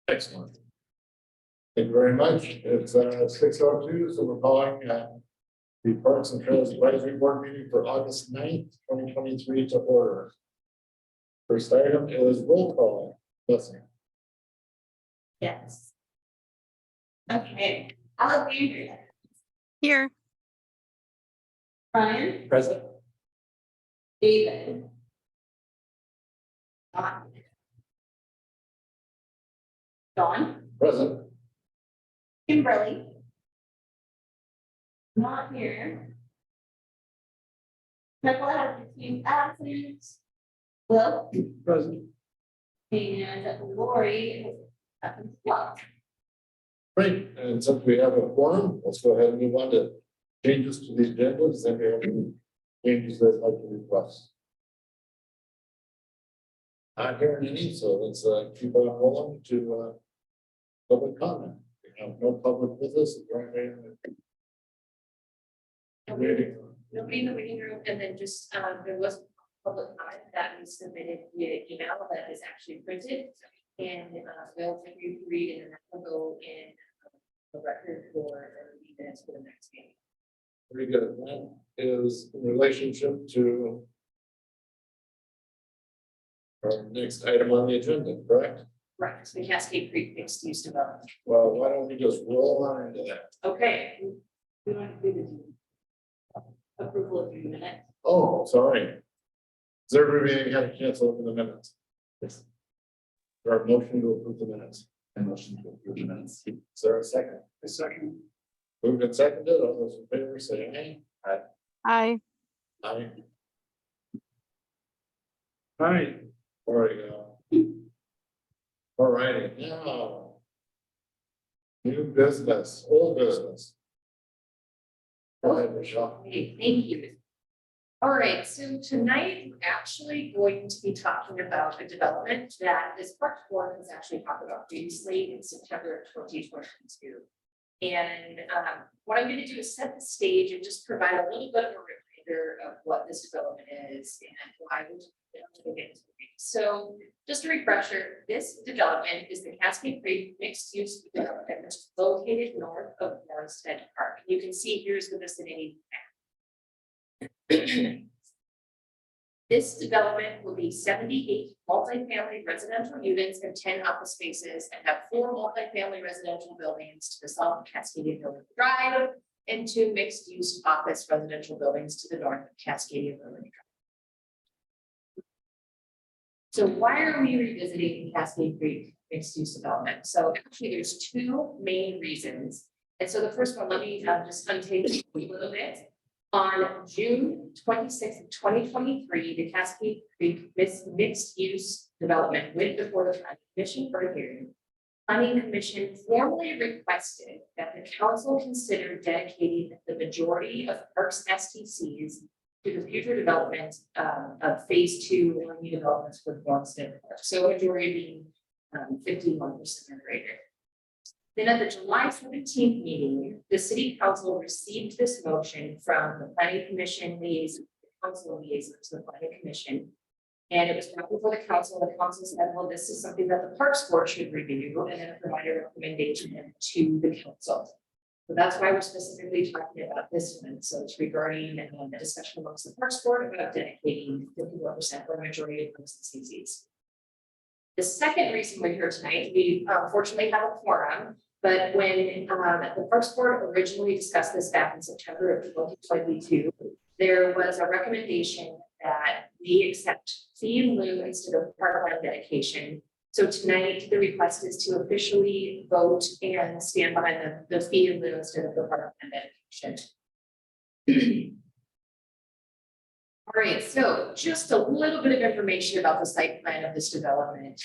Excellent. Thank you very much. It's 6:02, so we're calling the Parks and Trails Advisory Board meeting for August 9th, 2023 to order. First item is roll call. Leslie. Yes. Okay, Alexandria, Here. Brian, Present. David. Dawn, Present. Kimberly. Not here. Michael has a few absence. Will Present. and Lori is up as well. Great, and since we have a quorum, let's go ahead and move on to changes to the agenda. Does anybody have any changes they'd like to request? Not hearing any, so let's keep on rolling to public comment. We have no public with us. Is there anybody in the waiting? Nobody in the waiting room, and then just there was public comment that was submitted via email that is actually printed and available for you to read, and then that will go in the record for the minutes for the next meeting. Very good. That is in relationship to our next item on the agenda, correct? Right, the Cascade Creek mixed use development. Well, why don't we just roll on into that? Okay. We want to do the approval of the minutes. Oh, sorry. Is everybody had a chance to look at the minutes? Yes. There a motion to approve the minutes? A motion to approve the minutes. Is there a second? A second. Moved and seconded. All those in favor say aye. Aye. Aye. Aye. There we go. All righty, now. New business, old business. Go ahead, Michelle. Okay, thank you. All right, so tonight we're actually going to be talking about a development that this park board has actually talked about previously in September of 2022. And what I'm going to do is set the stage and just provide a little bit of a reminder of what this development is and why we're doing it. So just a refresher, this development is the Cascade Creek mixed use development, which is located north of Morristead Park. You can see here's the vicinity map. This development will be 78 multifamily residential units and 10 office spaces, and have 4 multifamily residential buildings to the south of Cascadia Village Drive and 2 mixed-use office residential buildings to the north of Cascadia Village Drive. So why are we revisiting Cascade Creek mixed-use development? So actually, there's 2 main reasons. And so the first one, let me just untake a little bit. On June 26th, 2023, the Cascade Creek mixed-use development went before the Planning Commission for a hearing. Planning Commission formally requested that the council consider dedicating the majority of Parks STCs to the future development of phase 2 and new developments for Morristead Park. So a majority being 51% or greater. Then at the July 17th meeting, the city council received this motion from the planning commission liaison, council liaison to the planning commission. And it was brought before the council. The council said, well, this is something that the parks board should review and then provide a recommendation to the council. So that's why we're specifically talking about this one. So it's regarding the discussion amongst the parks board about dedicating 51% or a majority of those CCs. The second reason we're here tonight, we fortunately have a quorum. But when the Parks Board originally discussed this back in September of 2022, there was a recommendation that we accept fee in lieu instead of parkland dedication. So tonight, the request is to officially vote and stand behind the fee in lieu instead of the parkland dedication. All right, so just a little bit of information about the site plan of this development.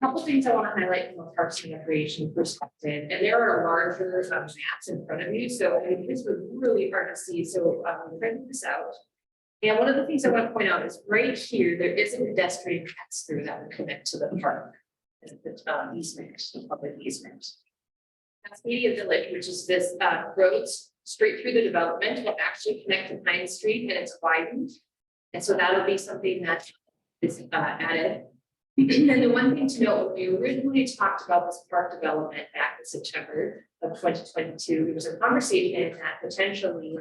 Couple things I want to highlight from a Parks and Recreation perspective, and there are larger maps in front of you, so I mean, this was really hard to see. So I'm printing this out, and one of the things I want to point out is right here there is a pedestrian pass through that will connect to the park, the easement, the public easement. Cascadia Village, which is this road straight through the development, will actually connect to Pine Street, and it's widened, and so that'll be something that is added. And the one thing to note, when we originally talked about this park development back in September of 2022, there was a conversation that potentially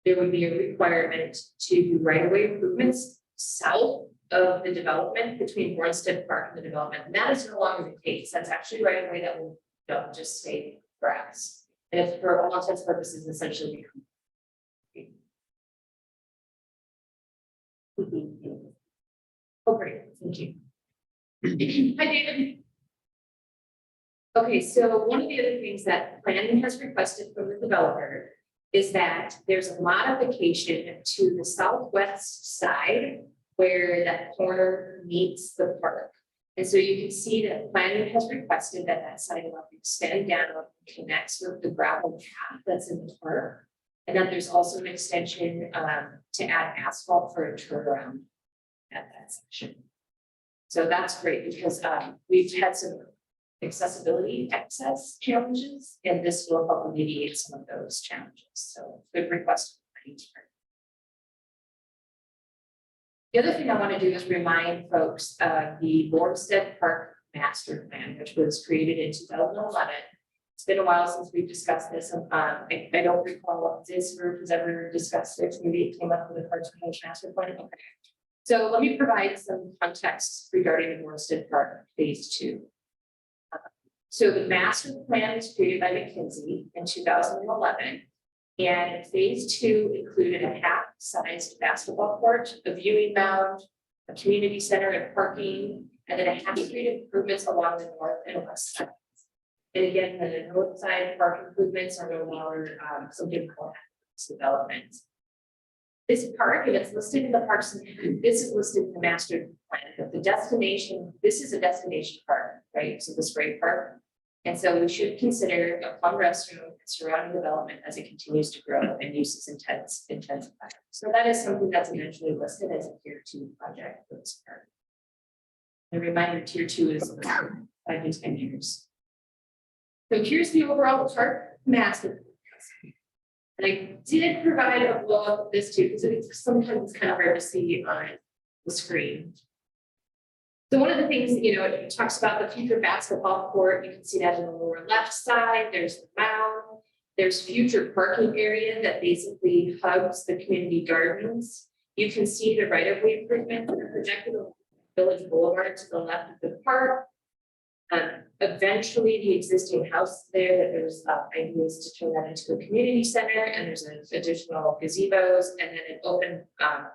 there would be a requirement to do right-of-way improvements south of the development between Bornstead Park and the development. And that is no longer the case. That's actually right-of-way that will just stay grass. And it's for all intents and purposes essentially become. Oh, great, thank you. Hi, David. Okay, so one of the other things that planning has requested from the developer is that there's a modification to the southwest side where that corner meets the park. And so you can see that planning has requested that that sidewalk extend down and connects with the gravel path that's in the park. And then there's also an extension to add asphalt for a turnaround at that section. So that's great because we've had some accessibility access challenges, and this will help alleviate some of those challenges. So good request. The other thing I want to do is remind folks of the Bornstead Park Master Plan, which was created in 2011. It's been a while since we've discussed this. I don't recall what this group has ever discussed it. Maybe it came up with the Parks and Village Master Plan. Okay. So let me provide some context regarding the Bornstead Park Phase 2. So the master plan was created by McKinsey in 2011, and Phase 2 included a half-sized basketball court, a viewing mound, a community center and parking, and then a half-street improvements along the north and west sides. And again, the north side park improvements are no longer something called development. This park, and it's listed in the parks, this is listed in the master plan, but the destination, this is a destination park, right? So the spray park. And so we should consider a fun restroom and surrounding development as it continues to grow and uses intensify. So that is something that's eventually listed as a tier 2 project for this park. A reminder, tier 2 is 5 to 10 years. So here's the overall park master. And I did provide a blow up of this too, because it's sometimes kind of rare to see on the screen. So one of the things, it talks about the future basketball court. You can see that in the lower left side. There's the mound. There's future parking area that basically hugs the community gardens. You can see the right-of-way improvement that are projected on Village Boulevard to the left of the park. Eventually, the existing house there, that there's ideas to turn that into a community center, and there's an additional gazebos, and then an open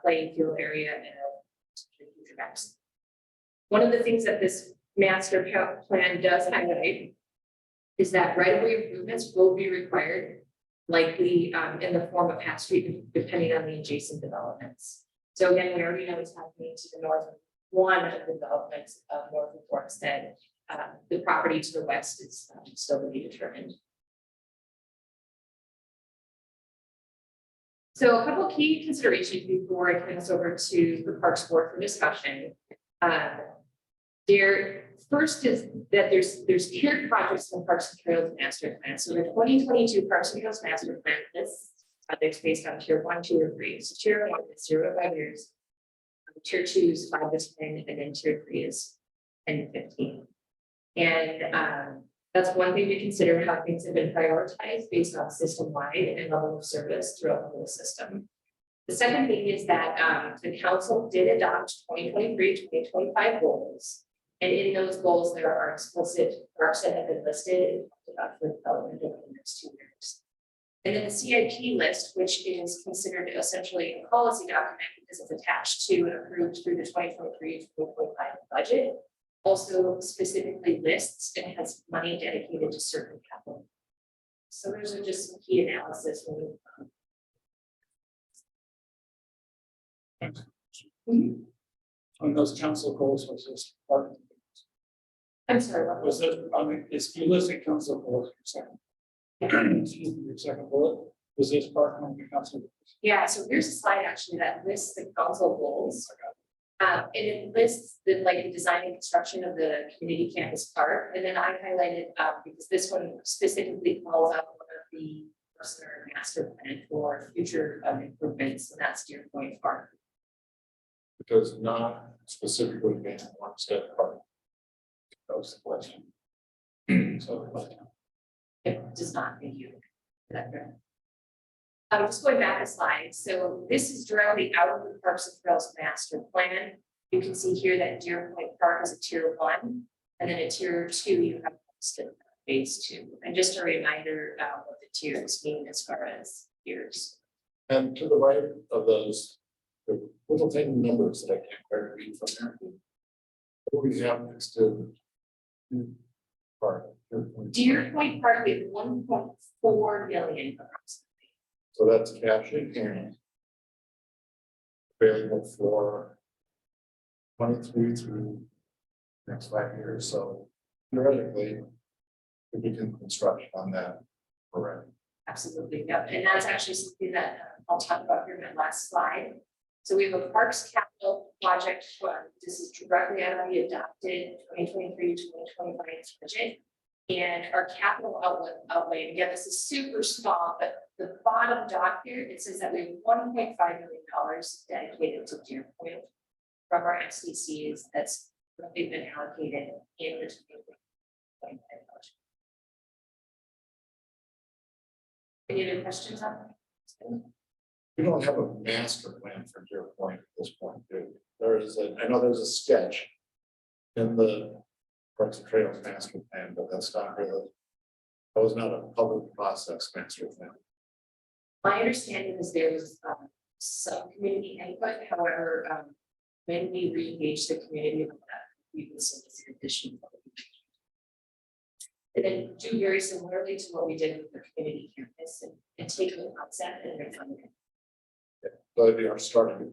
playing field area and a future basketball. One of the things that this master plan does highlight is that right-of-way improvements will be required, likely in the form of half street, depending on the adjacent developments. So again, we already know what's happening to the north of one of the developments of north of Bornstead. The property to the west is still to be determined. So a couple of key considerations before I turn this over to the Parks Board for discussion. First is that there's tiered projects in the Parks and Trails Master Plan. So the 2022 Parks and Trails Master Plan, this project's based on tier 1, 2, or 3. So tier 1 is 0 to 5 years. Tier 2 is 5 to 10, and then tier 3 is 10 to 15. And that's one thing to consider, how things have been prioritized based on system-wide and level of service throughout the whole system. The second thing is that the council did adopt 2023-2025 goals. And in those goals, there are explicit parks that have been listed for development over the next 2 years. And then the CIP list, which is considered essentially a policy document because it's attached to and approved through the 2023-2025 budget, also specifically lists and has money dedicated to certain capital. So those are just some key analysis. On those council goals, was this part of I'm sorry, what was it, it's you listed council goals, your second bullet, was this part of the council? Yeah, so here's a slide actually that lists the council goals. And it lists the design and construction of the community campus park. And then I highlighted because this one specifically calls out one of the personal master plan for future improvements, and that's Deer Point Park. It does not specifically ban Homestead Park. That was the question. So, It does not, thank you. I'm just going back a slide, so this is directly out of the Parks and Trails master plan. You can see here that Deer Point Park is a tier 1, and then a tier 2, you have Homestead phase 2. And just a reminder about what the tiers mean as far as tiers. And to the right of those, the little tiny numbers that I can't quite read from there. What do we have next to? Park. Deer Point Park, we have 1.4 million approximately. So that's cash in hand. Available for 23 through next 5 years, so theoretically. We begin construction on that, correct? Absolutely, yep, and that's actually something that I'll talk about here in my last slide. So we have a Parks Capital Project Fund. This is directly out of the adopted 2023-2025 budget. And our capital outlay, and again, this is super small, but the bottom dot here, it says that we have $1.5 million dedicated to Deer Point from our SDCs that's been allocated in the 2025 budget. Any other questions on that? We don't have a master plan for Deer Point at this point, do we? There is I know there's a sketch. In the Parks and Trails master plan, but that's not really. That was not a public process master plan. My understanding is there was some community input, however, when we re-engage the community with that, we will solicit additional. And then do very similarly to what we did with the community campus and take the concept and refine it. So that'd be our starting.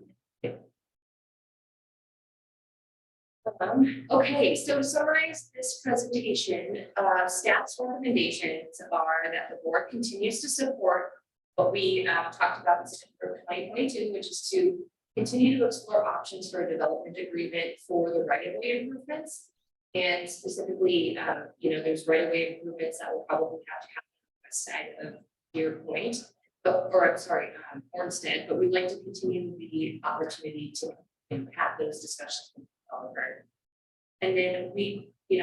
Okay, so to summarize this presentation, staff's recommendations are that the board continues to support what we talked about in September 2022, which is to continue to explore options for a development agreement for the right-of-way improvements. And specifically, there's right-of-way improvements that will probably have to happen on the west side of Deer Point, Homestead, but we'd like to continue the opportunity to have those discussions with the developer. And then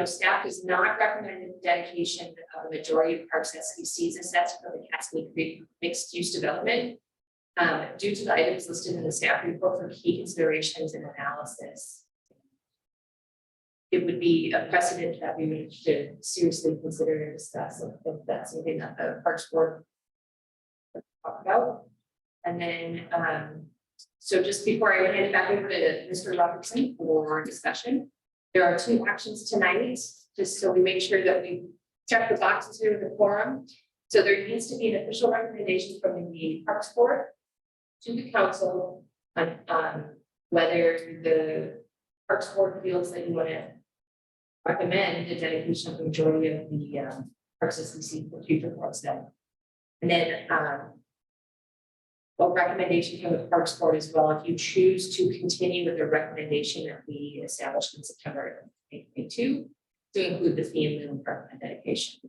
staff does not recommend dedication of the majority of Parks SDCs assessed for the Cascade Creek mixed-use development due to the items listed in the staff report for key considerations and analysis. It would be a precedent that we would should seriously consider and discuss if that's something that the Parks Board would talk about. And then, so just before I hand it back over to Mr. Robertson for discussion, there are 2 actions tonight, just so we make sure that we check the boxes here with the quorum. So there needs to be an official recommendation from the Parks Board to the council on whether the Parks Board feels that you want to recommend the dedication of the majority of the Parks SDC for future parks then. And then a recommendation from the Parks Board as well, if you choose to continue with the recommendation that we established in September 2022 to include the fee and minimum park dedication.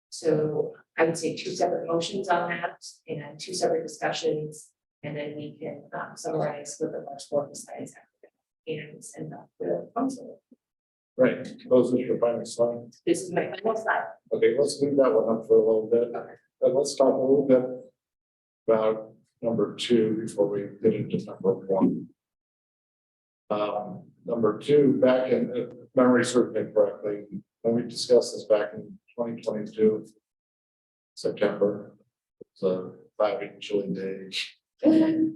So I would say 2 separate motions on that and 2 separate discussions, and then we can summarize what the Parks Board decides after that and send that to the council. Right, those are your final slide. This is my final slide. Okay, let's leave that one up for a little bit. Okay. And let's talk a little bit about number 2 before we get into number 1. Number 2, back in, if memory serves me correctly, when we discussed this back in 2022, September, it's a 5 chilly day. Anyway,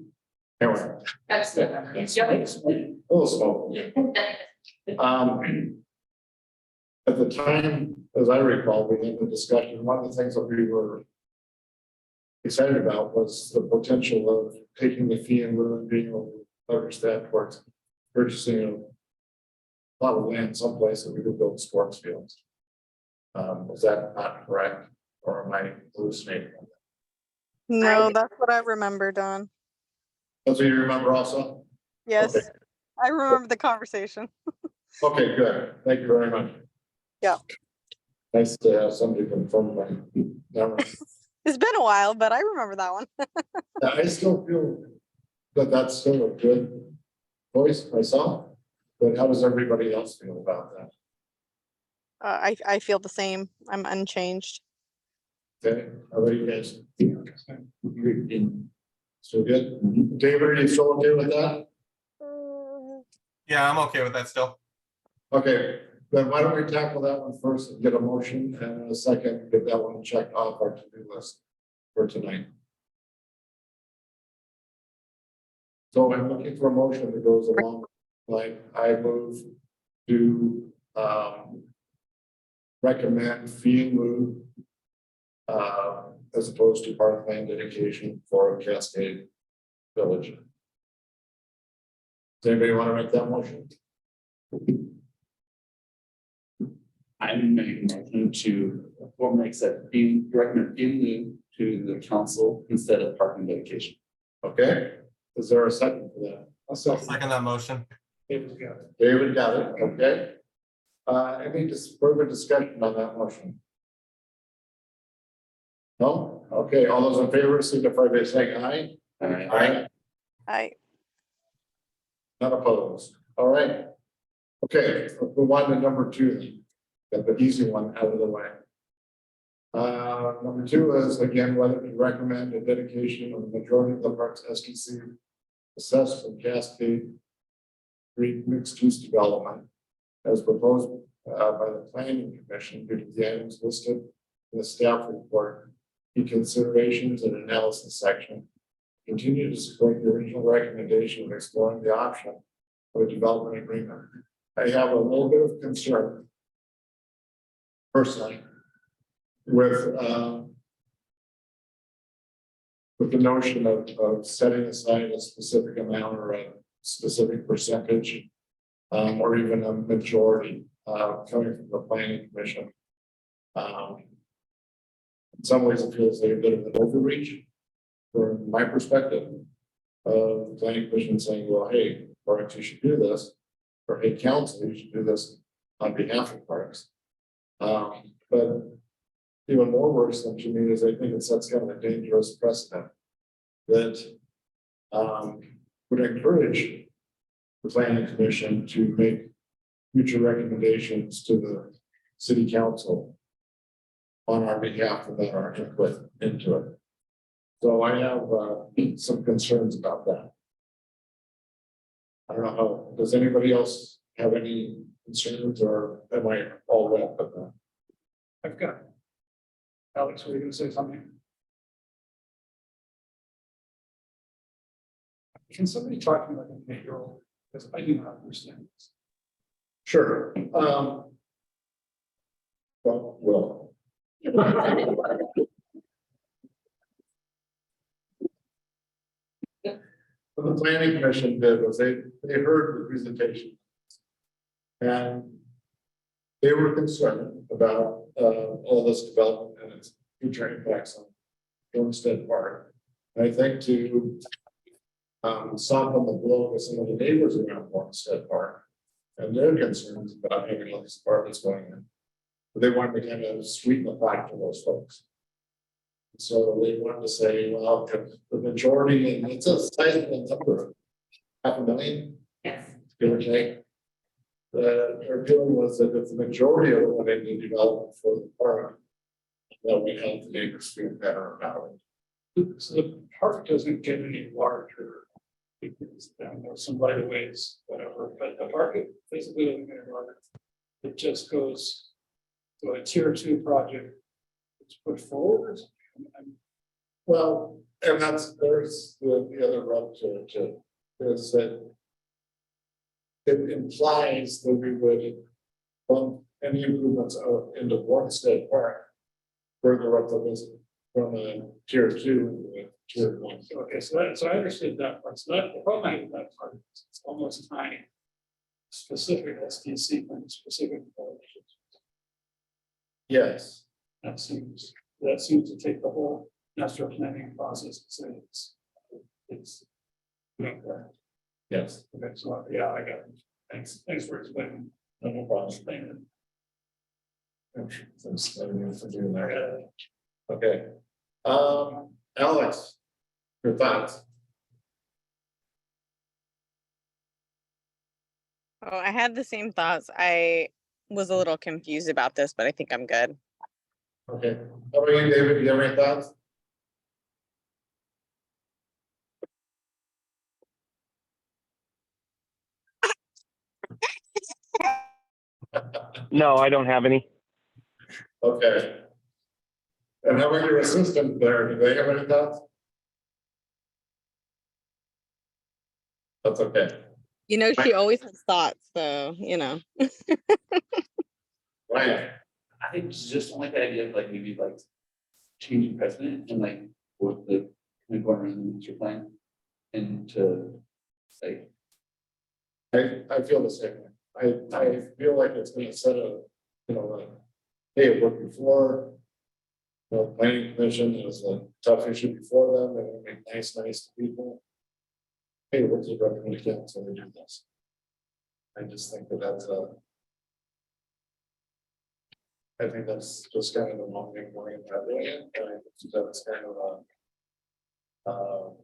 Excellent. Yes, a little smoke. At the time, as I recall, we had the discussion, one of the things that we were excited about was the potential of taking the fee and lieu and being able to leverage that towards purchasing a lot of land someplace that we could build sports fields. Is that not correct, or am I hallucinating? No, that's what I remember, Don. That's what you remember also? Yes, Okay. I remember the conversation. Okay, good. Thank you very much. Yeah. Nice to have somebody confirm my memory. It's been a while, but I remember that one. I still feel that that's still a good Voice, myself, but how does everybody else feel about that? I feel the same. I'm unchanged. Okay, how about you guys? Still good? David, are you still okay with that? Yeah, I'm okay with that still. Okay, then why don't we tackle that one first and get a motion and a second, get that one checked off our to-do list for tonight. So I'm looking for a motion that goes along, like I move to recommend fee in lieu as opposed to parkland dedication for Cascade Village. Does anybody want to make that motion? I'm making a motion to formally accept being recommend in lieu to the council instead of parking dedication. Okay, is there a second for that? I'll I'll second. second that motion. David's got it. David got it, okay. Any further discussion on that motion? No? Okay, all those in favor, signify by saying aye. Aye. I Not opposed, all right. Okay, let's move on to number 2. Got the easy one out of the way. Number 2 is again, whether to recommend a dedication of the majority of the parks SDC assessed from Cascade Street mixed use development as proposed by the planning commission due to the items listed in the staff report, in considerations and analysis section. Continue to support the original recommendation of exploring the option of a development agreement. I have a little bit of concern personally with the notion of setting aside a specific amount or a specific percentage or even a majority coming from the planning commission. In some ways, it feels like a bit of an overreach from my perspective. The planning commission saying, well, hey, parks, you should do this, or hey, council, you should do this on behalf of parks. But even more worse than to me is I think it sets kind of a dangerous precedent that would encourage the planning commission to make future recommendations to the city council on our behalf and that our input into it. So I have some concerns about that. I don't know how, does anybody else have any concerns or am I all wet with that? I've got it. Alex, were you gonna say something? Can somebody talk to me like an 8-year-old? Because I do not understand this. Sure. Well. What the planning commission did was they heard the presentation. And they were concerned about all this development and its future impacts on Homestead Park. And I think to soften the blow to some of the neighbors around Homestead Park and their concerns about having all these apartments going in. But they wanted to kind of sweeten the pot for those folks. So they wanted to say, well, if the majority, and it's a sizable number, 500,000, Yes. give or take. Our feeling was that if the majority of what they need development for the park, that we help the neighbors feel better about it. So the park doesn't get any larger. Because there's some right of ways, whatever, but the park basically doesn't get any larger. It just goes to a tier 2 project. It's put forward. Well, and there's the other rub to it too, is that it implies that we would bump any improvements out into Warstead Park further up the list from a tier 2 to a tier 1. Okay, so I understood that part. So that the problem I have with that part is it's almost tying specific SDC and specific violations. Yes, That seems to take the whole master planning process and say it's. Okay, yes, so yeah, I got it. Thanks for explaining. no problem. Explaining Thanks, everyone, for doing that. it. Okay. Alex, your thoughts? Oh, I had the same thoughts. I was a little confused about this, but I think I'm good. Okay, how about you, David, do you have any thoughts? No, I don't have any. Okay. And how about your assistant there, do they have any thoughts? That's okay, You know, she always has thoughts, so, you know. right, I just don't like the idea of like maybe like changing precedent and like with the kind of going around the master plan. And to like, I feel the same way, I feel like it's gonna set a, you know, hey, it worked before. The planning commission is a tough issue before them, they're gonna make nice to people. Hey, what's the recommend again, so they do this. I just think that that's I think that's just kind of the wrong thing going in that way, and I think that's kind of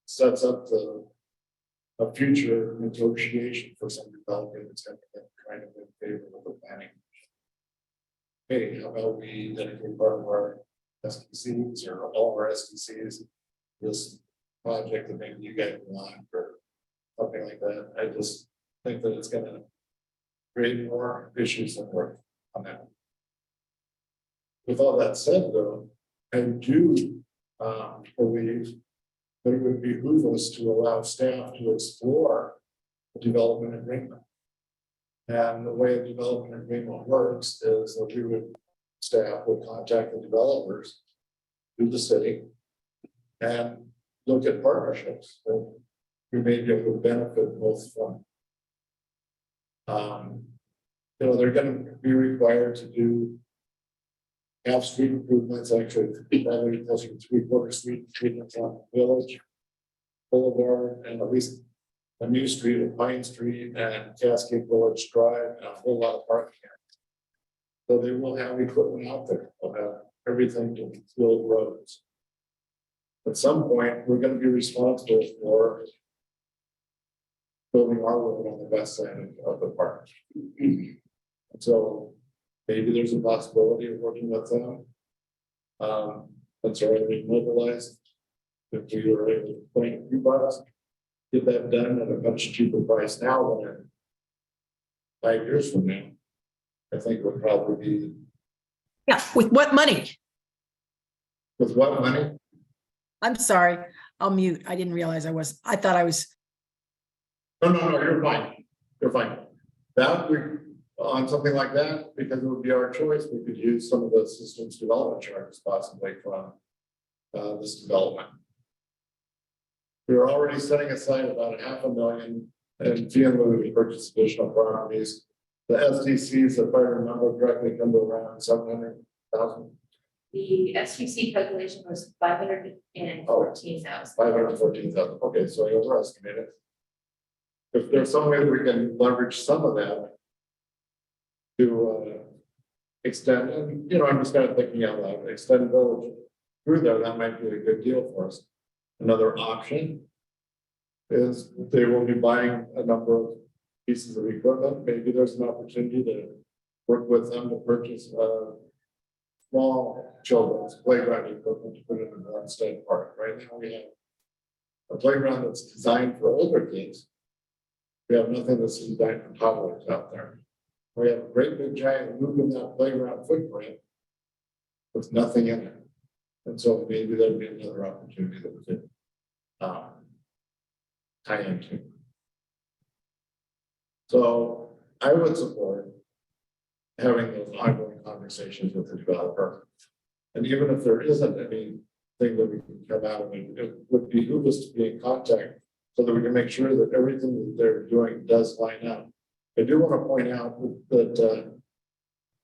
sets up a future negotiation for some development that's going to be kind of in favor of the planning. Hey, how about we dedicate part of our SDCs or all of our SDCs, this project that maybe you guys want or something like that. I just think that it's gonna create more issues than work on that. With all that said, though, I do believe that it would behoove us to allow staff to explore the development agreement. And the way a development agreement works is that staff would contact the developers through the city and look at partnerships that we may be able to benefit both from. You know, they're gonna be required to do half street improvements, actually, probably closer to 3/4 street improvements on Village Boulevard, and at least a new street at Pine Street and Cascade Village Drive, and a whole lot of parking. So they will have equipment out there, they'll have everything to build roads. At some point, we're gonna be responsible for building our road on the west side of the park. So maybe there's a possibility of working with them. That's already mobilized. If we were able to point a few bucks, get that done at a much cheaper price now than in 5 years from now. I think would probably be, Yeah, with what money? with what money? I'm sorry, I'll mute. I didn't realize I thought I was, No, you're fine. You're fine. That we, on something like that, because it would be our choice, we could use some of the systems development charges possibly from this development. We're already setting aside about $500,000 and fee in lieu to purchase additional properties. The SDCs, if I remember correctly, come to around 700,000, The STC calculation was 514,000. 514,000. Okay, so I overestimated. If there's some way that we can leverage some of that to extend, and you know, I'm just kind of thinking out loud, extend Village through there, that might be a good deal for us. Another option is they will be buying a number of pieces of equipment. Maybe there's an opportunity to work with them to purchase small children's playground equipment to put in the Warmstead Park. Right now we have a playground that's designed for older kids. We have nothing that's designed for toddlers out there. We have a great big giant loop in that playground footprint with nothing in it. And so maybe there'd be another opportunity that we could tie into. So I would support having those ongoing conversations with the developer. And even if there isn't anything that we can come out of it, it would behoove us to be in contact so that we can make sure that everything that they're doing does line up. I do want to point out that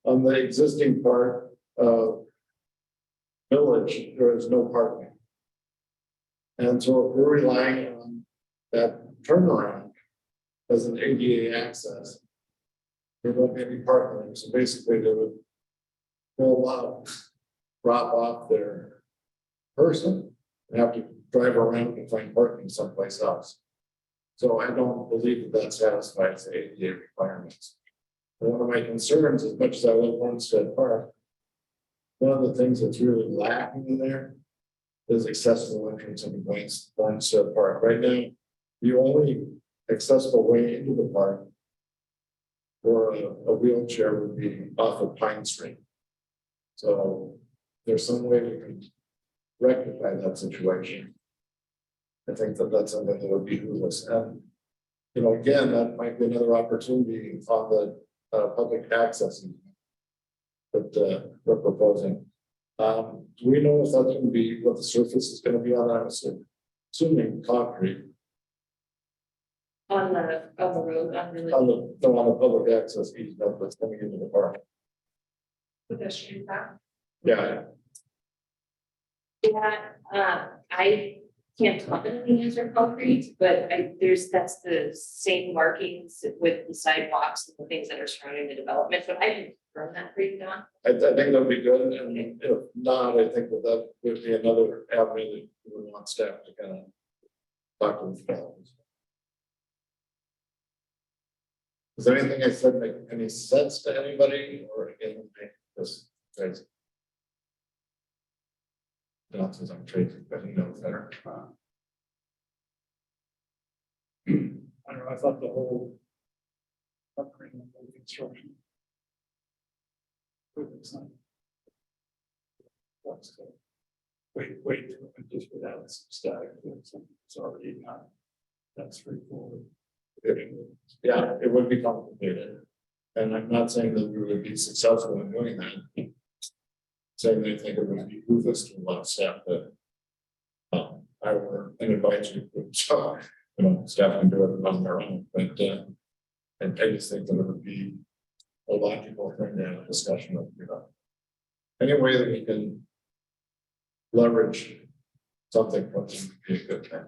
on the existing part of Village, there is no parking. And so if we're relying on that turnaround as an ADA access, there won't be any parking. So basically they would pull out, drop off their person and have to drive around and find parking someplace else. So I don't believe that satisfies the ADA requirements. One of my concerns, as much as I love Homestead Park, one of the things that's really lacking in there is accessible entrance into Homestead Park. Right now, the only accessible way into the park for a wheelchair would be off of Pine Street. So there's some way we can rectify that situation. I think that that's something that would behoove us. And, you know, again, that might be another opportunity on the public access that we're proposing. Do we know if that's going to be what the surface is going to be on? I'm assuming concrete On the road, on the on the public access easement that's coming into the park. pedestrian path. Yeah, Yeah, I can't confidently answer concrete, but that's the same markings with the sidewalks and the things that are surrounding the development, but I didn't confirm that for you, Don. I think that'd be good. And if not, I think that would be another avenue that we would want staff to kind of talk to the developers. Does anything I said make any sense to anybody or again, this crazy? Not since I'm crazy, but he knows better. I don't know, I thought the whole. Upgrade and whole construction. It's not. That's good. Wait, just without some static, it's already not. That's straightforward. Yeah, it would be complicated. And I'm not saying that we would be successful in doing that. Saying that I think it would behoove us to allow staff that. I were an advisory group, so, you know, staff can do it on their own, but, I just think that it would be a logical thing to have a discussion of, you know. Any way that we can leverage something from them would be a good thing.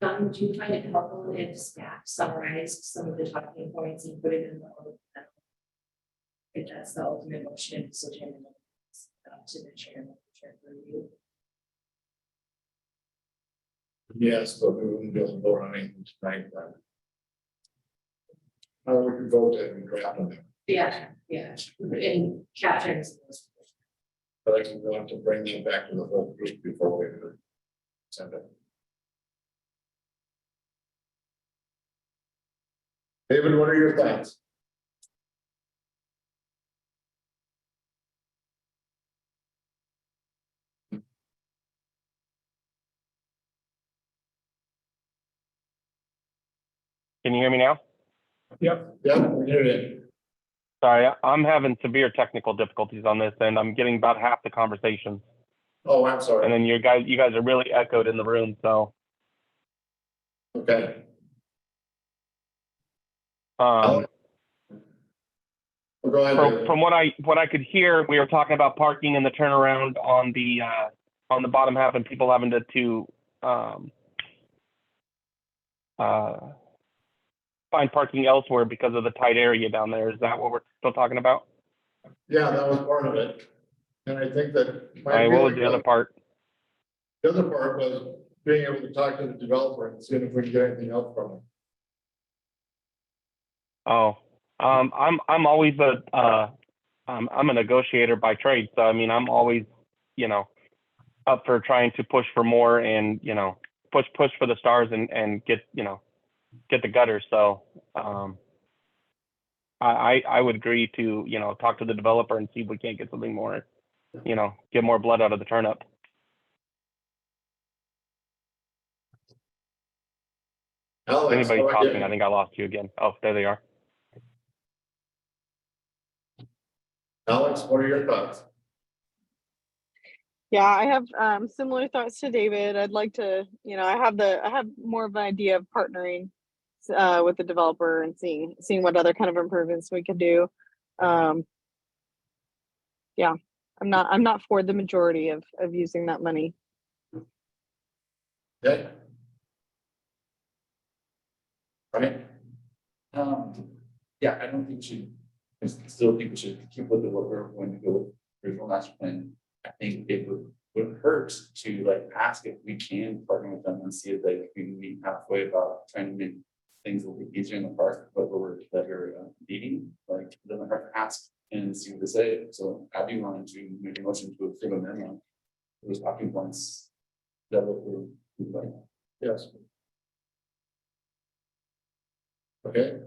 Don, would you find it helpful if staff summarized some of the talking points and put it in the? If that's the ultimate motion and decision to the chairman, chair for review. Yes, but we wouldn't be able to vote on anything tonight then. We could vote and draft on it, Yeah, and capturing. but I can want to bring them back to the whole group before we send it. David, what are your thoughts? Can you hear me now? Yep. Yeah, we hear it. Sorry, I'm having severe technical difficulties on this and I'm getting about half the conversation. Oh, I'm sorry. And then you guys are really echoed in the room, so. Okay. Um, Go ahead. David. from what I could hear, we were talking about parking and the turnaround on the bottom half and people having to find parking elsewhere because of the tight area down there. Is that what we're still talking about? Yeah, that was part of it. And I think that. All right, what was the other part? The other part was being able to talk to the developer and seeing if we can get anything else from them. Oh, I'm always I'm a negotiator by trade. So, I mean, I'm always, you know, up for trying to push for more and, you know, push for the stars and get, you know, get the gutters. So, I would agree to, you know, talk to the developer and see if we can't get something more, you know, get more blood out of the turnip. Alex, If anybody's how about talking, you? I think I lost you again. Oh, there they are. Alex, what are your thoughts? Yeah, I have similar thoughts to David. I'd like to, you know, I have more of an idea of partnering with the developer and seeing what other kind of improvements we could do. Yeah, I'm not for the majority of using that money. Okay. Right? Yeah, I don't think we should, I still think we should keep with what we're going to go with original master plan. I think it would wouldn't hurt to like ask if we can partner with them and see if they can meet halfway about trying to make things a little bit easier in the park, but we're meeting, like, it doesn't hurt to ask and see what they say. So Abby wanted to make a motion to approve a memo. Those talking points that were, like, Yes. Okay.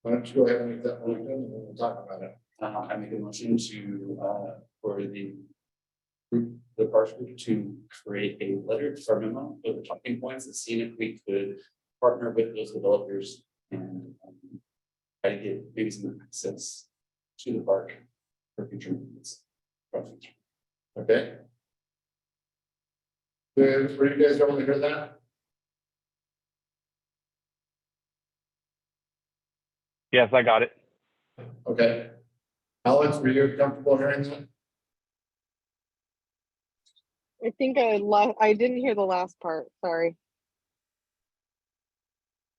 Why don't you go ahead and make that motion and then we'll talk about it. I make a motion to, for the group, the parks group to create a letter or memo with the talking points and seeing if we could partner with those developers and try to get maybe some access to the park for future movements. Okay. Were you guys able to hear that? Yes, I got it. Okay. Alex, were you comfortable hearing that? I think I didn't hear the last part, sorry.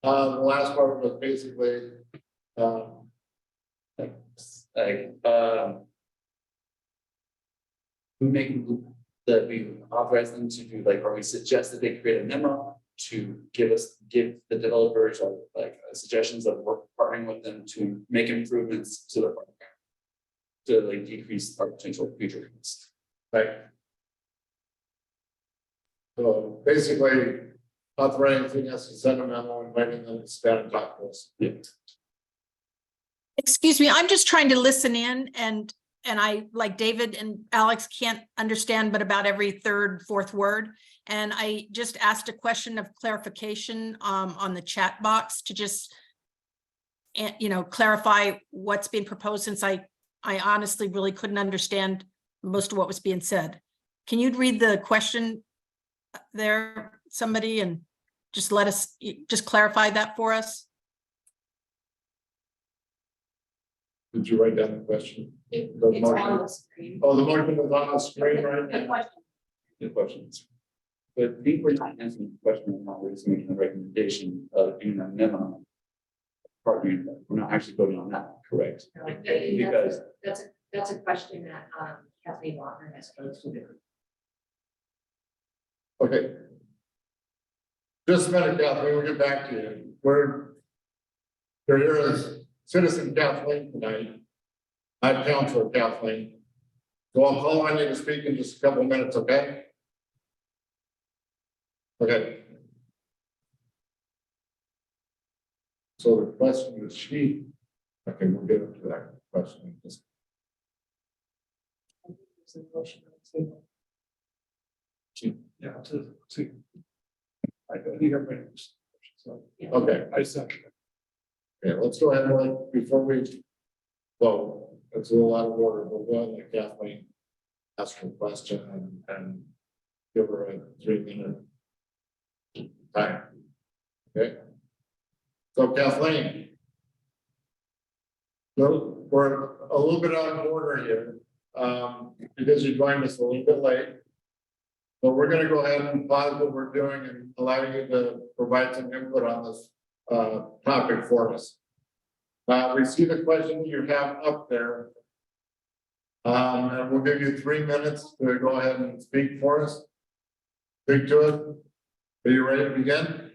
The last part was basically, we make that we authorize them to do like, or we suggest that they create a memo to give the developers like suggestions of work partnering with them to make improvements to the park. To like decrease our potential future costs. right? So basically, authorizing us to send a memo, inviting them to stand and talk to us. Yeah. Excuse me, I'm just trying to listen in and I, like David and Alex, can't understand but about every third, fourth word. And I just asked a question of clarification on the chat box to just, you know, clarify what's being proposed, since I honestly really couldn't understand most of what was being said. Can you read the question there, somebody, and just let us, just clarify that for us? Did you write down the question? It's The on motion. the screen. Oh, the motion is on the screen right The now. question. Good questions. But I think we're not answering the question, we're just making a recommendation of doing a memo. Partnering, we're not actually voting on that, correct? Because That's a question that Kathleen Walker has. Okay. Just a minute, Kathleen, we'll get back to you. We're here is citizen Kathleen tonight. I'm Councilor Kathleen. So I'll call on you to speak in just a couple of minutes, okay? Okay. So the question is she, okay, we'll get into that question. Just Yeah, to. I think everybody knows. So okay. I second it. Okay, let's go ahead and like, before we vote, it's a little out of order, but we'll go ahead and let Kathleen ask her question and give her a 3-minute time. Okay. So Kathleen. So we're a little bit out of order here, because you joined us a little bit late. But we're gonna go ahead and pause what we're doing and allow you to provide some input on this topic for us. We see the question you have up there. And we'll give you 3 minutes to go ahead and speak for us. Speak to it. Are you ready to begin?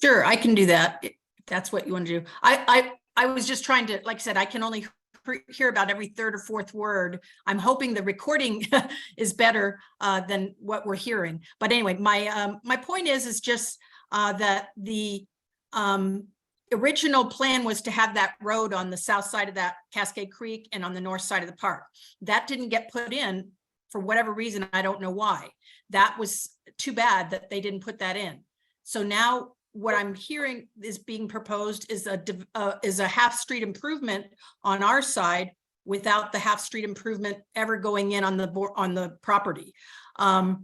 Sure, I can do that, if that's what you want to do. I was just trying to, like I said, I can only hear about every third or fourth word. I'm hoping the recording is better than what we're hearing. But anyway, my point is just that the original plan was to have that road on the south side of that Cascade Creek and on the north side of the park. That didn't get put in for whatever reason. I don't know why. That was too bad that they didn't put that in. So now what I'm hearing is being proposed is a half street improvement on our side without the half street improvement ever going in on the property. And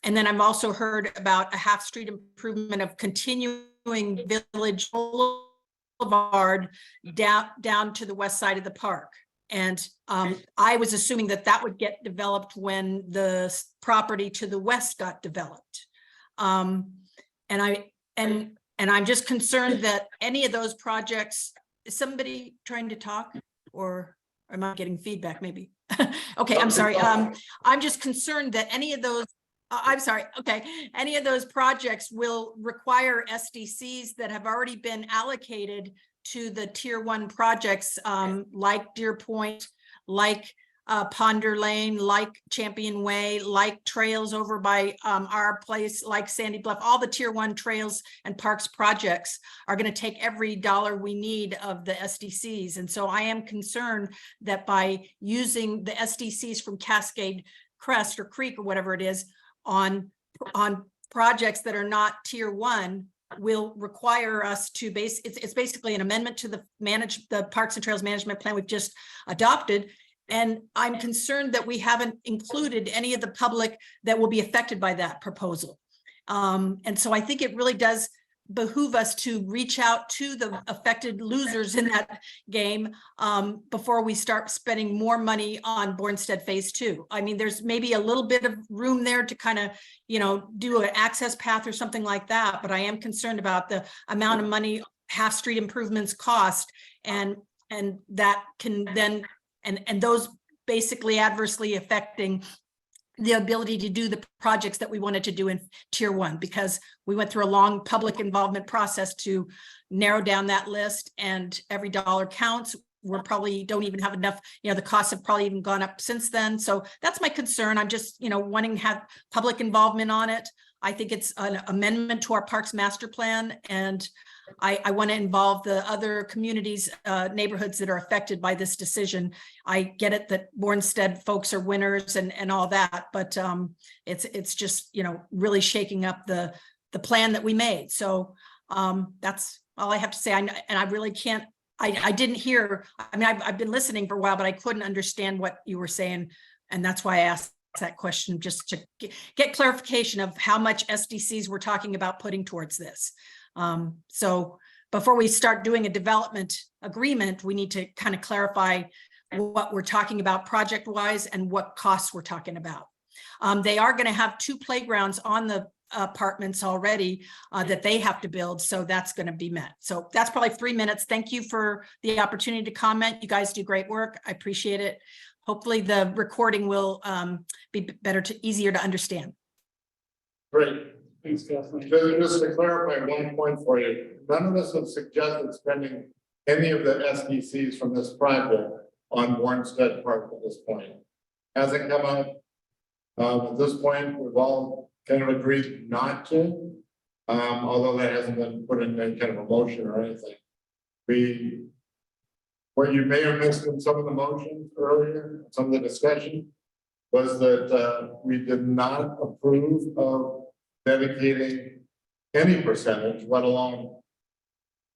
then I've also heard about a half street improvement of continuing Village Boulevard down to the west side of the park. And I was assuming that would get developed when the property to the west got developed. And I'm just concerned that any of those projects, is somebody trying to talk, or am I getting feedback maybe? Okay, I'm sorry. I'm just concerned that any of those, I'm sorry, okay, any of those projects will require SDCs that have already been allocated to the tier 1 projects, like Deer Point, like Ponder Lane, like Champion Way, like trails over by our place, like Sandy Bluff. All the tier 1 trails and parks projects are going to take every dollar we need of the SDCs. And so I am concerned that by using the SDCs from Cascade Crest or Creek or whatever it is on projects that are not tier 1 will require us to it's basically an amendment to the Parks and Trails Management Plan we've just adopted. And I'm concerned that we haven't included any of the public that will be affected by that proposal. And so I think it really does behoove us to reach out to the affected losers in that game before we start spending more money on Bornstead Phase 2. I mean, there's maybe a little bit of room there to kind of, do an access path or something like that. But I am concerned about the amount of money half street improvements cost, and that can then and those basically adversely affecting the ability to do the projects that we wanted to do in tier 1, because we went through a long public involvement process to narrow down that list, and every dollar counts. We're probably don't even have enough, the costs have probably even gone up since then. So that's my concern. I'm just, wanting to have public involvement on it. I think it's an amendment to our Parks Master Plan, and I want to involve the other communities, neighborhoods that are affected by this decision. I get it that Bornstead folks are winners and all that, but it's just, really shaking up the plan that we made. So that's all I have to say. And I really can't, I didn't hear, I mean, I've been listening for a while, but I couldn't understand what you were saying. And that's why I asked that question, just to get clarification of how much SDCs we're talking about putting towards this. So before we start doing a development agreement, we need to kind of clarify what we're talking about project wise and what costs we're talking about. They are going to have 2 playgrounds on the apartments already that they have to build. So that's going to be met. So that's probably 3 minutes. Thank you for the opportunity to comment. You guys do great work. I appreciate it. Hopefully the recording will be easier to understand. Great. Thanks, Kathleen. Just to clarify one point for you, none of us have suggested spending any of the SDCs from this project on Bornstead Park at this point. Hasn't come up. At this point, we've all kind of agreed not to, although that hasn't been put in any kind of a motion or anything. What you may have missed in some of the motions earlier, some of the discussion, was that we did not approve of dedicating any percentage, let alone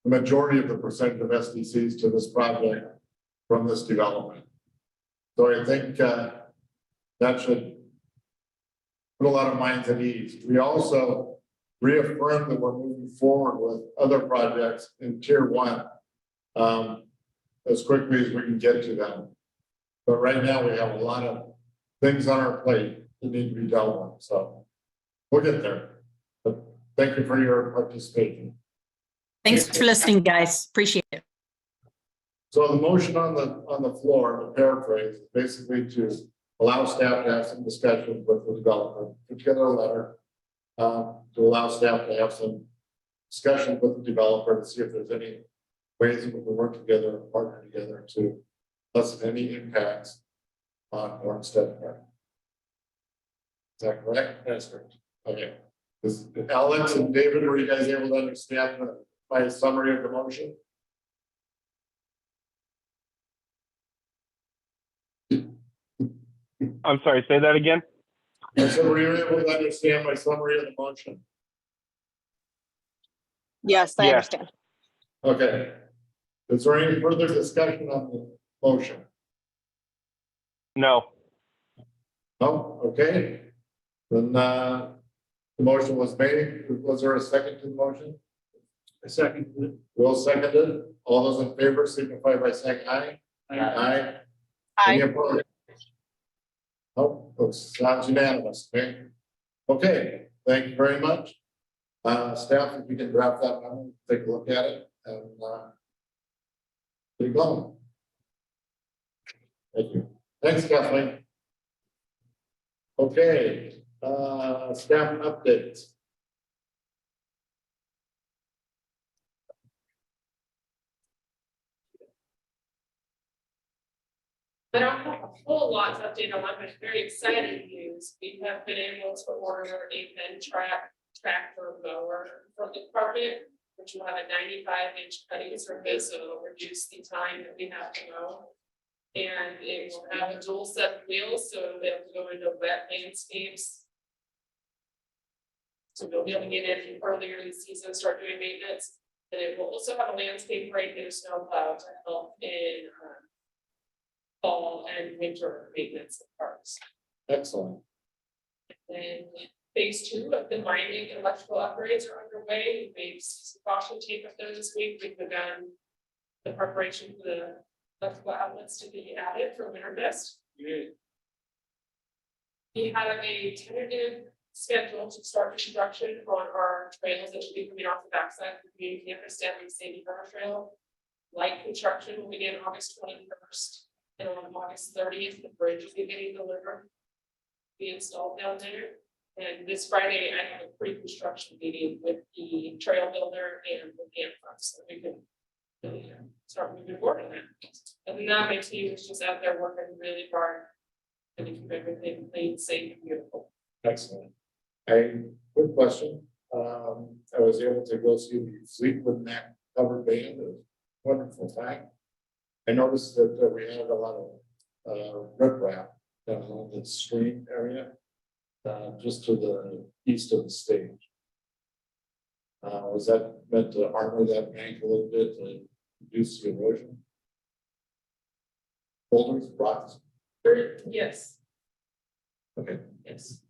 the majority of the percentage of SDCs to this project from this development. So I think that should put a lot of minds at ease. We also reaffirmed that we're moving forward with other projects in tier 1 as quickly as we can get to them. But right now we have a lot of things on our plate that need to be dealt with. So we'll get there. But thank you for your participation. Thanks for listening, guys. Appreciate it. So the motion on the floor, to paraphrase, is basically to allow staff to have some discussion with the developer, put together a letter to allow staff to have some discussion with the developer to see if there's any ways that we can work together and partner together to lessen any impacts on Bornstead Park. Is that correct? That's correct. Okay. Alex and David, were you guys able to understand my summary of the motion? I'm sorry, say that again. I said, were you able to understand my summary of the motion? Yes, I Yeah. understand. Okay. Is there any further discussion on the motion? No. No? Okay. Then the motion was made. Was there a second to the motion? A second. Will seconded. All those in favor signify by saying aye. Aye. Any Aye. opposed? Oh, looks sounds unanimous. Okay, thank you very much. Staff, if you can draft that down, take a look at it and get it going. Thank you. Thanks, Kathleen. Okay, staff updates. I don't have a whole lot to update on, but very exciting news. We have been able to order a tractor mower from the department, which will have a 95-inch cutting surface, so it'll reduce the time that we have to mow. And it will have a dual set of wheels, so it'll be able to go into wet landscapes. So we'll be able to get in earlier in the season, start doing maintenance. And it will also have a landscape rake and a snow plow to help in fall and winter maintenance of parks. Excellent. And phase 2 of the mining electrical upgrades are underway. We made some caution tape up there this week. We've begun the preparation for the electrical outlets to be added for winter mist. We have a tentative schedule to start construction on our trails that should be coming off the backside of the community campus down the Sandy River Trail. Light construction will begin August 21st. And on August 30th, the bridge is getting delivered. Be installed down there. And this Friday, I have a pre-construction meeting with the trail builder and the camp so we can really start moving forward on that. And now my team is just out there working really hard to keep everything clean, safe, and beautiful. Excellent. A quick question. I was able to go see the Fleetwood Mac cover band. It was a wonderful time. I noticed that we had a lot of riprap down on the stream area, just to the east of the stage. Was that meant to armor that bank a little bit to reduce the erosion? Boulders, rocks? Yes, Okay, yes.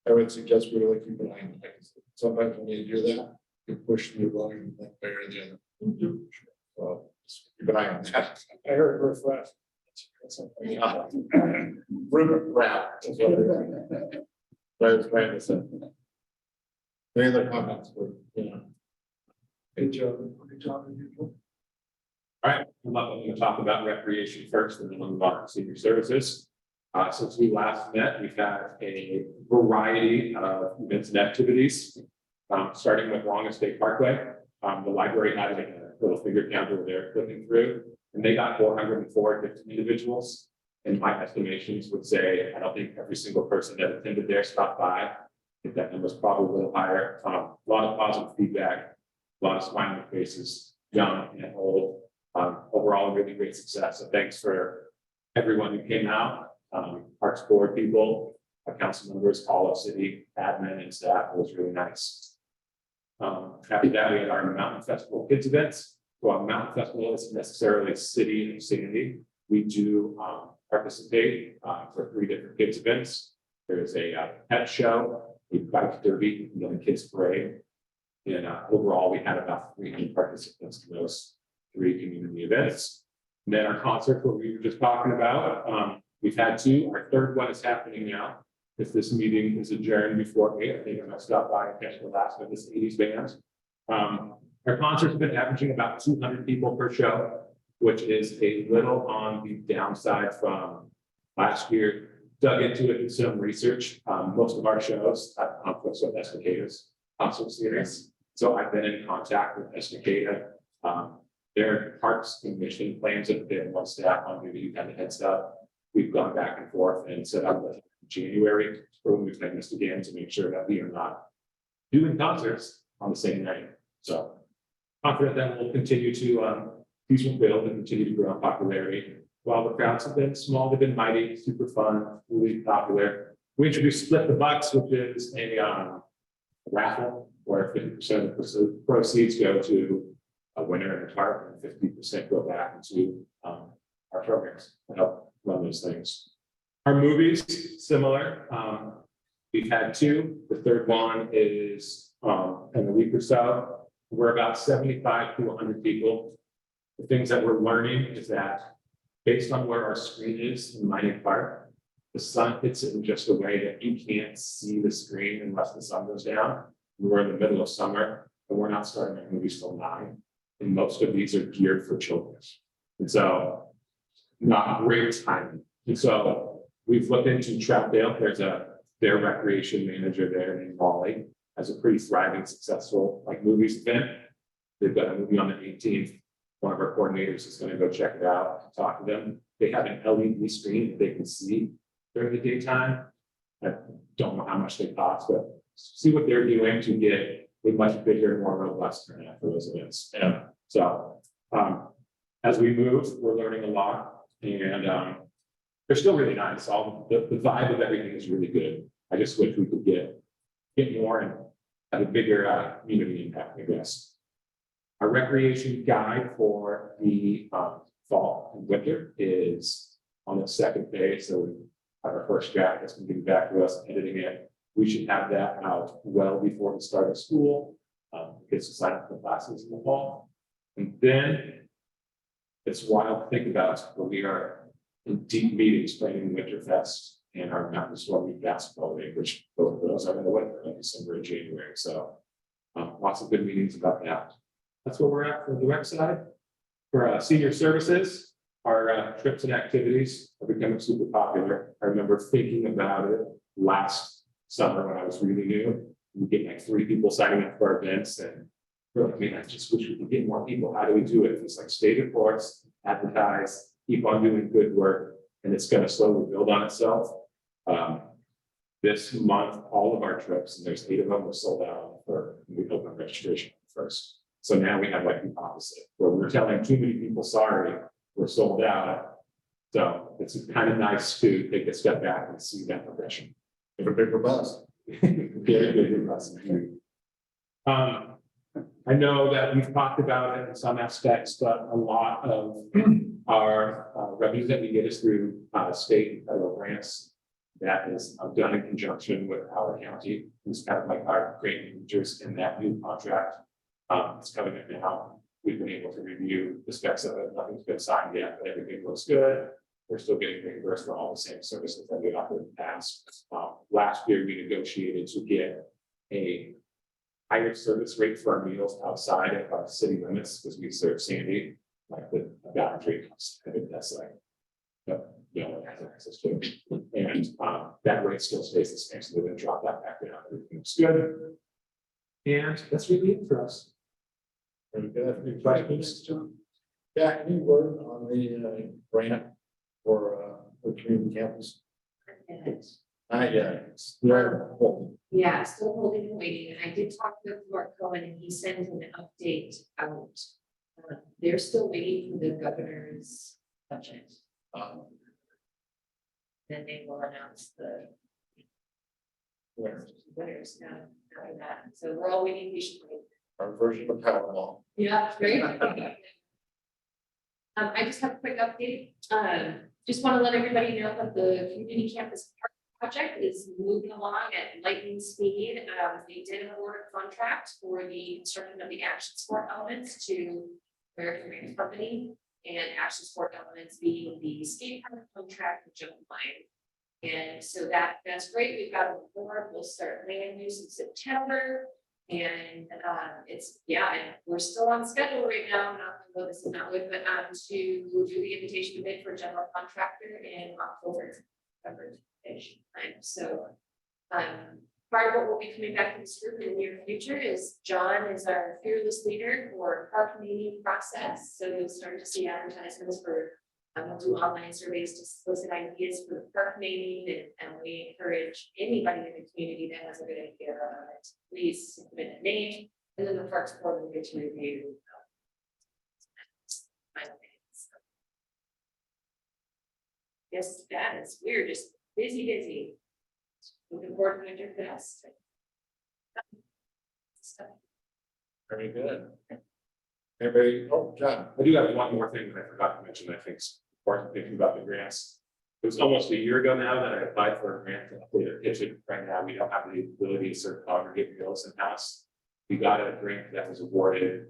I would suggest we really keep an eye on that. Sometimes when you do that, you push the erosion one way or the other. So just keep an eye on that. I heard riff raff. River wrap is what I was trying to say. Any other comments? Good job. Good job. All right, I'm going to talk about recreation first and then we'll move on to senior services. Since we last met, we've had a variety of events and activities. Starting with Long Estate Parkway, the library had a little finger count over there clicking through, and they got 404 different individuals. And my estimations would say, I don't think every single person that attended there stopped by. I think that number was probably a little higher. A lot of positive feedback, a lot of smiling faces, young and old. Overall, really great success. So thanks for everyone who came out. Parks board people, our council members, all of city admin and staff. It was really nice. After that, we had our Mountain Festival kids events. Well, Mountain Festival isn't necessarily city and Sandy. We do participate for 3 different kids events. There's a pet show, a bike derby, and then a kids parade. And overall, we had about 300 participants in those 3 community events. And then our concert, what we were just talking about, we've had 2. Our 3rd one is happening now. If this meeting is adjourned before 8, I think I'm gonna stop by and catch the last of this 80s band. Our concert's been averaging about 200 people per show, which is a little on the downside from last year. Dug into it in some research. Most of our shows have conflicts with Estacada's concert series. So I've been in contact with Estacada. Their parks and mission plans that they have one staff on duty kind of heads up. We've gone back and forth and set up with January for when we plan this again to make sure that we are not doing concerts on the same night. So confident that we'll continue to these will build and continue to grow in popularity. While the crowds have been small, they've been mighty, super fun, really popular. We introduced Split the Bucks, which is a raffle where 50% of the proceeds go to a winner and a target, and 50% go back into our programs to help run those things. Our movies, similar. We've had 2. The 3rd one is in a week or so. We're about 75 to 100 people. The things that we're learning is that based on where our screen is in Mining Park, the sun hits it in just a way that you can't see the screen unless the sun goes down. We're in the middle of summer and we're not starting our movies till 9. And most of these are geared for children. And so not great timing. And so we've looked into Troutdale, their recreation manager there named Molly, has a pretty thriving, successful like movies event. They've got a movie on the 18th. One of our coordinators is gonna go check it out, talk to them. They have an LED screen that they can see during the daytime. I don't know how much they cost, but see what they're doing to get a much bigger, more robust turnout for those events. Yeah. So, as we move, we're learning a lot and, they're still really nice. All the vibe of everything is really good. I just wish we could get more and have a bigger, community impact, I guess. Our recreation guide for the, fall and winter is on the second day, so we have our first draft that's gonna be back to us, editing it. We should have that out well before the start of school, kids to sign up for classes in the fall. And then it's wild to think about when we are in deep meetings planning Winterfest and our Mountain Storm League basketball league, which both of those are in the winter, like December and January. So lots of good meetings about that. That's where we're at for the rec side. For senior services, our trips and activities are becoming super popular. I remember thinking about it last summer when I was really new. We get like 3 people signing up for our events and we're like, man, I just wish we could get more people. How do we do it? It's like stay the course, advertise, keep on doing good work, and it's going to slowly build on itself. This month, all of our trips, and there's 8 of them, were sold out for we opened registration first. So now we have like the opposite, where we're telling too many people, sorry, we're sold out. So it's kind of nice to take a step back and see that progression. Have a big robust. Very good investment. I know that we've talked about it in some aspects, but a lot of our revenues that we get is through state and federal grants. That is done in conjunction with our county, who's kind of like our grant managers in that new contract. It's coming in now. We've been able to review the specs of it. Nothing's been signed yet, but everything looks good. We're still getting reimbursed for all the same services that we offered in the past. Last year, we negotiated to get a higher service rate for our meals outside of our city limits because we serve Sandy, like the boundary. I think that's like, no one has access to it. And that rate still stays the same. So we're going to drop that back down. Everything's good. And that's really it for us. Very good. Any questions, John? Yeah, any word on the grant for the community campus? Not yet. Yeah, still holding and waiting. And I did talk with Mark Cohen and he sent an update out. They're still waiting for the governor's budget. Then they will announce the winners now after that. So we're all waiting patiently. Our version of Powerball. Yeah, great. I just have a quick update. Just want to let everybody know that the community campus project is moving along at lightning speed. They did award a contract for the construction of the action sport elements to American Range Company, and action sport elements being the skate park contract with Jump Line. And so that's great. We've got a award. We'll start land use in September. And and we're still on schedule right now. Not to go this amount with, but to do the invitation to bid for general contractor in October. So part of what will be coming back to this group in the near future is John is our fearless leader for park naming process. So you'll start to see advertisements for we'll do online surveys to solicit ideas for the park naming, and we encourage anybody in the community that has a good idea about it, please submit a name, and then the Parks Board will get to review. Yes, that is, we're just busy. Looking forward to Winterfest. Very good. Everybody, oh, John. I do have one more thing that I forgot to mention. I think it's important thinking about the grants. It was almost a year ago now that I applied for a grant to update our kitchen. Right now, we don't have the ability to serve congregate meals in house. We got a grant that was awarded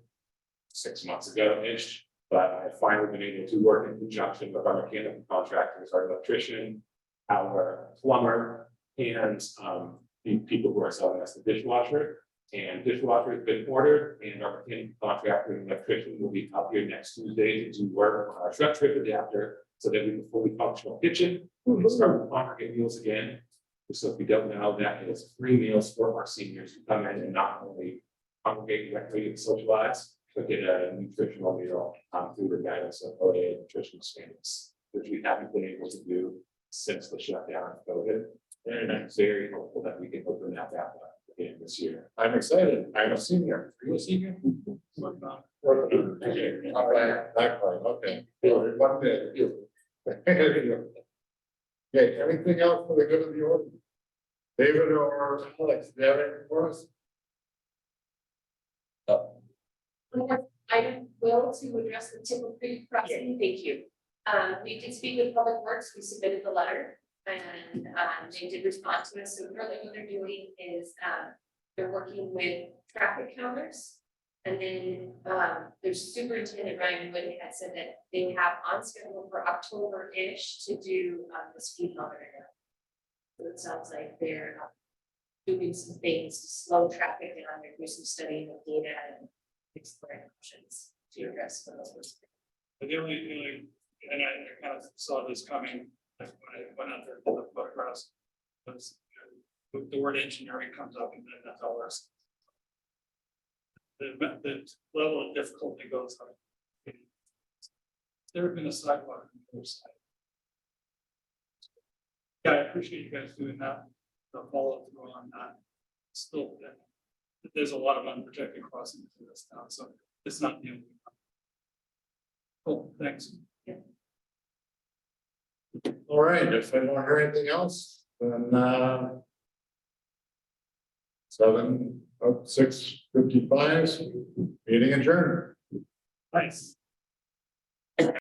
6 months ago-ish, but I've finally been able to work in conjunction with our mechanical contractors, our electrician, our plumber, and the people who are selling us the dishwasher. And dishwasher has been ordered, and our mechanical contractor and electrician will be up here next Tuesday to do work on our truck trip adapter so that we have a fully functional kitchen. We can start with congregate meals again. So if we don't know, that is free meals for our seniors who come in and not only congregate, recreate, and socialize, but get a nutritional meal through the guidance of ODA nutritional standards, which we haven't been able to do since the shutdown of COVID. And I'm very hopeful that we can open that back up again this year. I'm excited. I'm a senior. Are you a senior? Okay, all right, not quite, okay. One day. Okay, anything else for the good of the order? David or Alex, do you have anything for us? Item will to address the Tipple Creek crossing, thank you. We did speak with Public Works, we submitted the letter, and they did respond to us, so currently what they're doing is, they're working with traffic counters. And then, there's Superintendent Ryan Wood had said that they have on schedule for October-ish to do, the speed limit. So it sounds like they're doing some things to slow traffic down, they're doing some studying of data and exploring options to address those. But the only, and I kind of saw this coming, like when I went out there to the photographs. Was the word engineering comes up and then that's all else. The level of difficulty goes up. There have been a sidewalk on the other side. Yeah, I appreciate you guys doing that. The follow-up going on that. Still, there's a lot of unprotected crossings in this town, so it's not new. Cool, thanks. All right, if I don't hear anything else, then 6:55, meeting adjourned. Nice.